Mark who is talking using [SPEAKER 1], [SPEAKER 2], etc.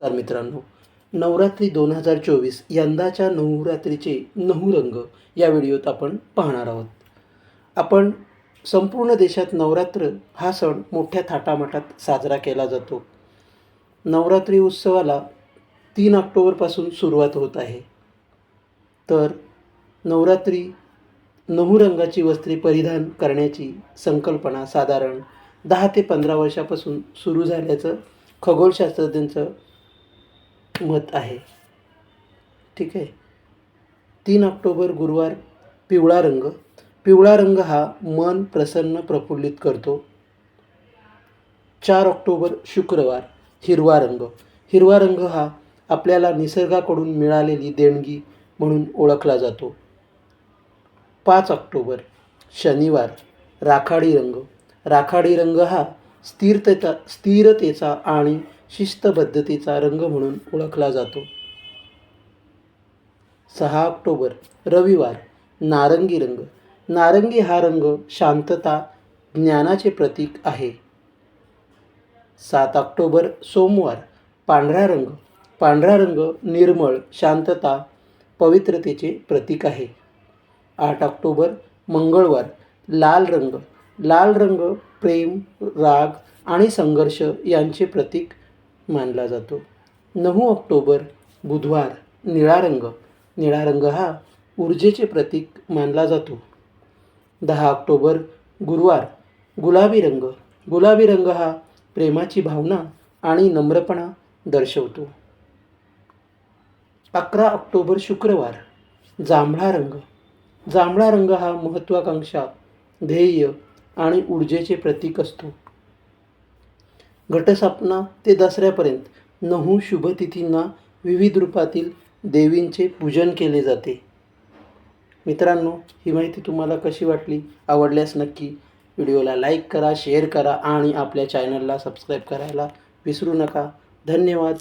[SPEAKER 1] तर मित्रांनो, नवरात्री 2024 यंदाच्या नवरात्रीचे 9 रंग या व्हिडिओत आपण पाहणार आहोत. आपण संपूर्ण देशात नवरात्र हा सण मोठ्या थाटामाटात साजरा केला जातो. नवरात्री उत्सवाला 3 ऑक्टोबरपासून सुरुवात होत आहे. तर नवरात्री 9 रंगाची वस्त्रे परिधान करण्याची संकल्पना साधारण 10 ते 15 वर्षापासून सुरू झाल्याचं खगोलशास्त्रज्ञांचं मत आहे. ठीक आहे. 3 ऑक्टोबर गुरुवार पिवळा रंग. पिवळा रंग हा मन प्रसन्न प्रफुल्लित करतो. 4 ऑक्टोबर शुक्रवार हिरवा रंग. हिरवा रंग हा आपल्याला निसर्गाकडून मिळालेली देणगी म्हणून ओळखला जातो. 5 ऑक्टोबर शनिवार राखाडी रंग. राखाडी रंग हा स्थिरतेचा आणि शिस्तबद्धतेचा रंग म्हणून ओळखला जातो. 6 ऑक्टोबर रविवार नारंगी रंग. नारंगी हा रंग शांतता, ज्ञानाचे प्रतीक आहे. 7 ऑक्टोबर सोमवार पांढरा रंग. पांढरा रंग निर्मळ, शांतता, पवित्रतेचे प्रतीक आहे. 8 ऑक्टोबर मंगळवार लाल रंग. लाल रंग प्रेम, राग आणि संघर्ष यांचे प्रतीक मानला जातो. 9 ऑक्टोबर बुधवार निळा रंग. निळा रंग हा ऊर्जेचे प्रतीक मानला जातो. 10 ऑक्टोबर गुरुवार गुलाबी रंग. गुलाबी रंग हा प्रेमाची भावना आणि नम्रपणा दर्शवतो. 11 ऑक्टोबर शुक्रवार जांभळा रंग. जांभळा रंग हा महत्त्वाकांक्षा, ध्येय आणि ऊर्जेचे प्रतीक असतो. घटस्थापना ते दसऱ्यापर्यंत 9 शुभतिथींना विविध रूपातील देवींचे पूजन केले जाते. मित्रांनो, ही माहिती तुम्हाला कशी वाटली? आवडल्यास नक्की व्हिडिओला लाईक करा, शेअर करा आणि आपल्या चॅनलला सबस्क्राईब करायला विसरू नका. धन्यवाद.